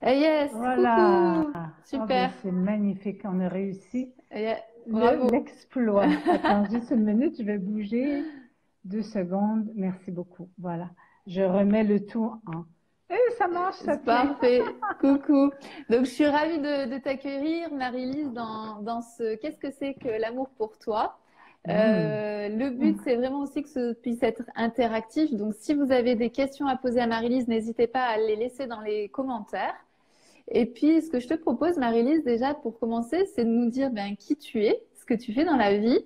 Eh yes, Voilà. coucou, Oh, ben, super. c'est magnifique. On a réussi Bravo. l'exploit. Attends juste une minute, je vais bouger. 2 secondes. Merci beaucoup. Voilà. Je remets le tout en. Eh, ça marche, ça C'est tient. parfait. Coucou. Donc, je suis ravie de t'accueillir, Marie-Lise, dans ce qu'est-ce que c'est que l'amour pour toi. Hmm. Le but, c'est vraiment aussi que ce puisse être interactif. Donc, si vous avez des questions à poser à Marie-Lise, n'hésitez pas à les laisser dans les commentaires. Et puis, ce que je te propose, Marie-Lise, déjà, pour commencer, c'est de nous dire ben, qui tu es, ce que tu fais dans la vie,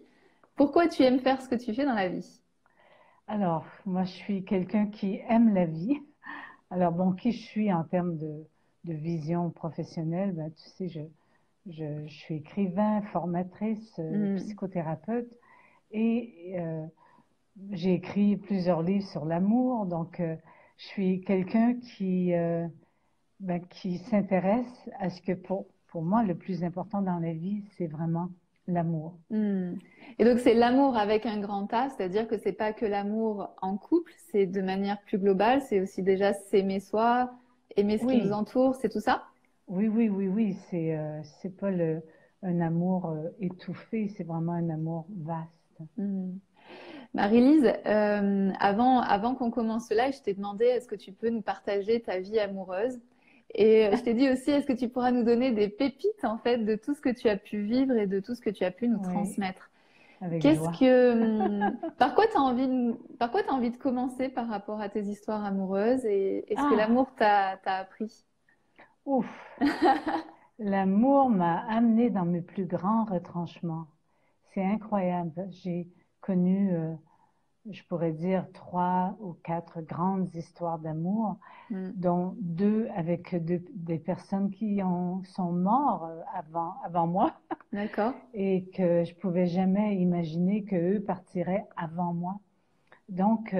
pourquoi tu aimes faire ce que tu fais dans la vie. Alors, moi, je suis quelqu'un qui aime la vie. Alors, bon, qui je suis en termes de vision professionnelle, ben, tu sais, je suis écrivain, formatrice, Hmm. psychothérapeute et j'ai écrit plusieurs livres sur l'amour, donc je suis quelqu'un qui s'intéresse à ce que pour moi, le plus important dans la vie, c'est vraiment l'amour. Hmm. Et donc c'est l'amour avec un grand A, c'est-à-dire que c'est pas que l'amour en couple, c'est de manière plus globale, c'est aussi déjà s'aimer soi, aimer ce qui nous Oui, entoure, c'est tout ça? oui, c'est pas un amour étouffé, c'est vraiment un amour vaste. Hmm. Marie-Lise, avant qu'on commence cela, je t'ai demandé est-ce que tu peux nous partager ta vie amoureuse? Et je t'ai dit aussi, est-ce que tu pourras nous donner des pépites en fait de tout ce que tu as pu vivre et de tout ce que tu as pu nous Oui, transmettre? avec Qu'est-ce joie. que, par quoi t'as envie par quoi t'as envie de commencer par rapport à tes histoires amoureuses et ce que Ah, l'amour t'a appris? ouf, l'amour m'a amené dans mes plus grands retranchements. C'est incroyable. J'ai connu je pourrais dire 3 ou 4 grandes histoires d'amour, Hmm. dont 2 avec des personnes qui sont morts avant moi D'accord. et que je pouvais jamais imaginer qu'eux partiraient avant moi. Donc,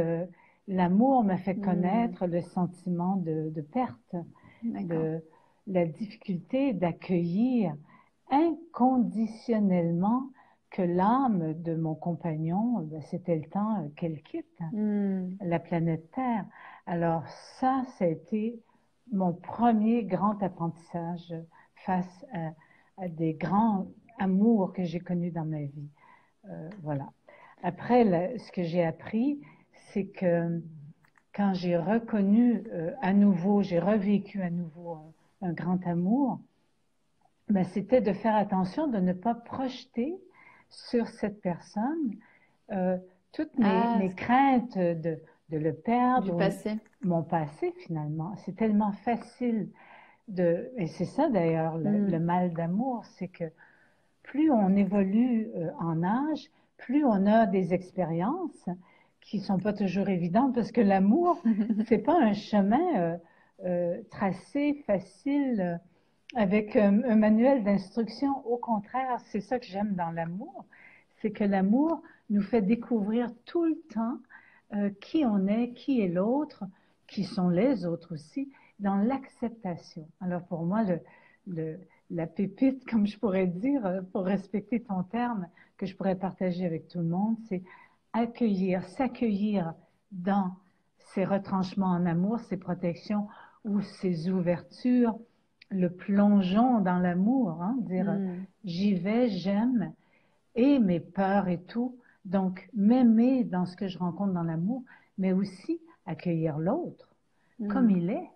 l'amour m'a fait Hmm. connaître le sentiment de perte, D'accord. de la difficulté d'accueillir inconditionnellement que l'âme de mon compagnon, ben, c'était le temps qu'elle quitte Hmm. la planète Terre. Alors ça a été mon premier grand apprentissage face à des grands amours que j'ai connus dans ma vie. Voilà. Après, ce que j'ai appris, c'est que quand j'ai reconnu à nouveau, j'ai revécu à nouveau un grand amour, ben, c'était de faire attention de ne pas projeter sur cette personne euh, toutes Ah, mes craintes de le du perdre, ou passé. mon passé finalement. C'est tellement facile et c'est ça d'ailleurs le Hmm. mal d'amour, c'est que plus on évolue en âge, plus on a des expériences qui sont pas toujours évidentes parce que l'amour, c'est pas un chemin tracé facile avec un manuel d'instruction. Au contraire, c'est ça que j'aime dans l'amour, c'est que l'amour nous fait découvrir tout le temps qui on est, qui est l'autre, qui sont les autres aussi, dans l'acceptation. Alors pour moi, le, la pépite, comme je pourrais dire, pour respecter ton terme, que je pourrais partager avec tout le monde, c'est accueillir, s'accueillir dans ces retranchements en amour, ces protections ou ces ouvertures, le plongeon dans l'amour, hein, dire Hmm. j'y vais, j'aime, et mes peurs et tout. Donc, m'aimer dans ce que je rencontre dans l'amour, mais aussi accueillir l'autre comme Hmm. il est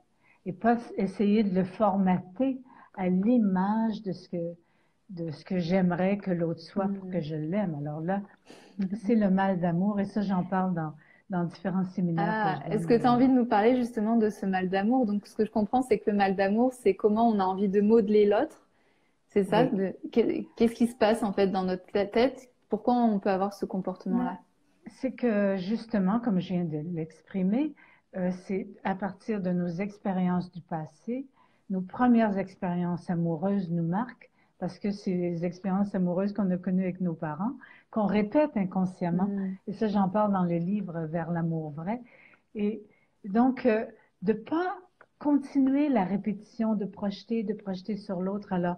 et pas essayer de le formater à l'image de ce que j'aimerais que l'autre soit pour que Hmm. je l'aime. Alors là, c'est le mal d'amour et ça, j'en parle dans différents séminaires que Ah, je est-ce donne que tu as envie également. de nous parler justement de ce mal d'amour? Donc, ce que je comprends, c'est que le mal d'amour, c'est comment on a envie de modeler l'autre. C'est ça? Oui. Qu'est-ce qui se passe en fait dans notre tête? Pourquoi on peut avoir ce Mais comportement-là? c'est que justement, comme je viens de l'exprimer, c'est à partir de nos expériences du passé, nos premières expériences amoureuses nous marquent parce que c'est les expériences amoureuses qu'on a connues avec nos parents, qu'on répète inconsciemment. Hmm. Et ça, j'en parle dans le livre Vers l'amour vrai. Et donc, de pas continuer la répétition, de projeter sur l'autre. Alors,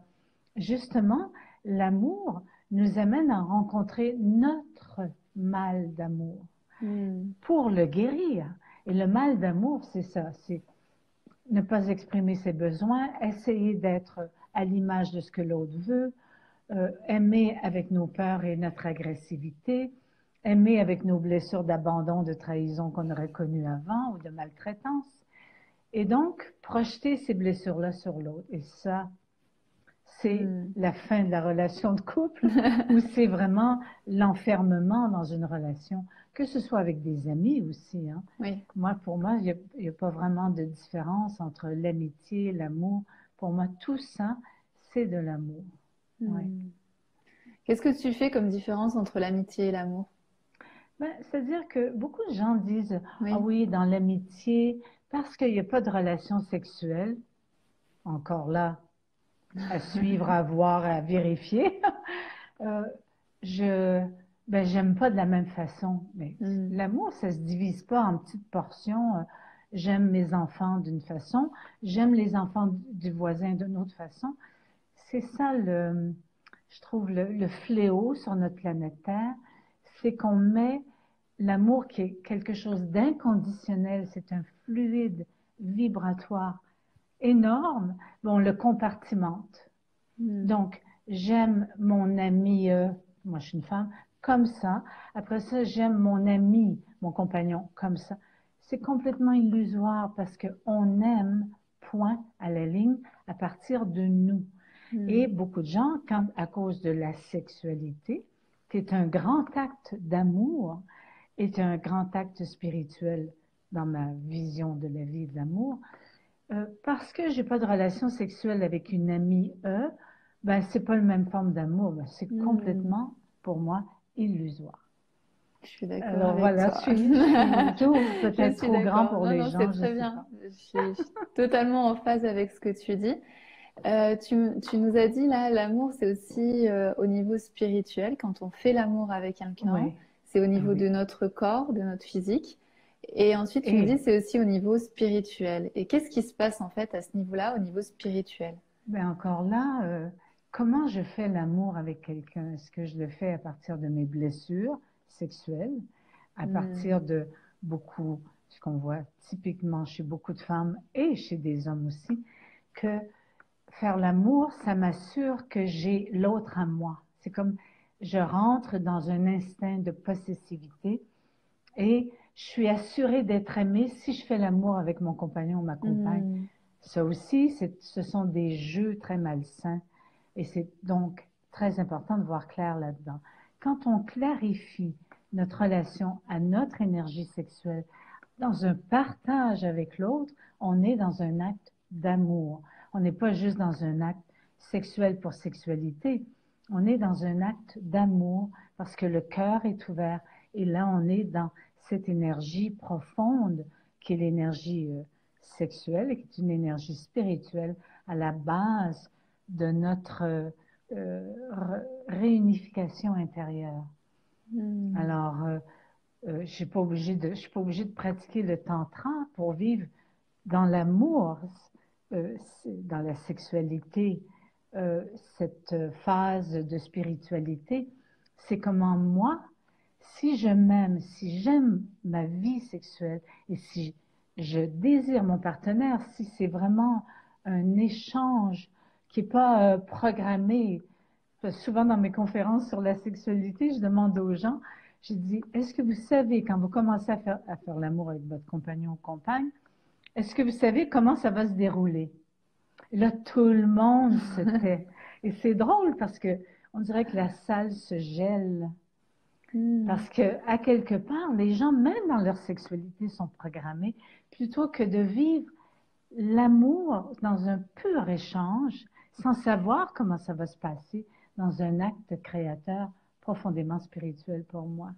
justement, l'amour nous amène à rencontrer notre mal d'amour Hmm. pour le guérir. Et le mal d'amour, c'est ça, c'est ne pas exprimer ses besoins, essayer d'être à l'image de ce que l'autre veut, aimer avec nos peurs et notre agressivité, aimer avec nos blessures d'abandon, de trahison qu'on aurait connues avant ou de maltraitance. Et donc, projeter ces blessures-là sur l'autre. Et ça, c'est la fin de la relation de couple ou c'est vraiment l'enfermement dans une relation, que ce soit avec des amis aussi. Hein. Oui. Pour moi, il n'y a pas vraiment de différence entre l'amitié, l'amour. Pour moi, tout ça, c'est de l'amour. Ouais. Qu'est-ce que tu fais comme différence entre l'amitié et l'amour? C'est-à-dire que beaucoup de gens disent, Oui. ah oui, dans l'amitié, parce qu'il n'y a pas de relation sexuelle, encore là, à suivre, à voir, à vérifier, j'aime pas de la même façon. Mais l'amour, ça se divise pas en petites portions. J'aime mes enfants d'une façon, j'aime les enfants du voisin d'une autre façon. C'est ça, je trouve, le fléau sur notre planète Terre, c'est qu'on met l'amour qui est quelque chose d'inconditionnel, c'est un fluide vibratoire énorme, on le compartimente. Donc, j'aime mon ami, moi je suis une femme, comme ça. Après ça, j'aime mon ami, mon compagnon, comme ça. C'est complètement illusoire parce qu'on aime, point à la ligne, à partir de nous. Et beaucoup de gens, à cause de la sexualité, qui est un grand acte d'amour, est un grand acte spirituel dans ma vision de la vie et de l'amour, parce que j'ai pas de relation sexuelle avec une amie, c'est pas la même forme d'amour, c'est complètement, pour moi, illusoire. Je suis d'accord Alors avec voilà, toi. je suis peut-être trop grand pour les gens. Non, c'est très bien. Je suis totalement en phase avec ce que tu dis. Tu nous as dit là, l'amour, c'est aussi au niveau spirituel. Quand on fait l'amour avec quelqu'un, Oui. c'est au niveau de notre corps, de notre physique. Et ensuite, tu nous dis c'est aussi au niveau spirituel. Et qu'est-ce qui se passe en fait à ce niveau-là, au niveau spirituel? Encore là, comment je fais l'amour avec quelqu'un? Est-ce que je le fais à partir de mes blessures sexuelles, à partir de beaucoup, ce qu'on voit typiquement chez beaucoup de femmes et chez des hommes aussi, que faire l'amour, ça m'assure que j'ai l'autre à moi. C'est comme je rentre dans un instinct de possessivité et je suis assurée d'être aimée si je fais l'amour avec mon compagnon ou ma compagne. Ça aussi, ce sont des jeux très malsains et c'est donc très important de voir clair là-dedans. Quand on clarifie notre relation à notre énergie sexuelle dans un partage avec l'autre, on est dans un acte d'amour. On n'est pas juste dans un acte sexuel pour sexualité. On est dans un acte d'amour parce que le cœur est ouvert et là, on est dans cette énergie profonde qui est l'énergie sexuelle et qui est une énergie spirituelle à la base de notre réunification intérieure. Alors, je suis pas obligée de pratiquer le tantra pour vivre dans l'amour, dans la sexualité, cette phase de spiritualité. C'est comment moi, si je m'aime, si j'aime ma vie sexuelle et si je désire mon partenaire, si c'est vraiment un échange qui n'est pas programmé. Souvent dans mes conférences sur la sexualité, je demande aux gens, je dis, est-ce que vous savez, quand vous commencez à faire l'amour avec votre compagnon ou compagne, est-ce que vous savez comment ça va se dérouler? Et là, tout le monde se tait. Et c'est drôle parce que on dirait que la salle se gèle. Parce que, à quelque part, les gens, même dans leur sexualité, sont programmés plutôt que de vivre l'amour dans un pur échange, sans savoir comment ça va se passer dans un acte créateur profondément spirituel pour moi.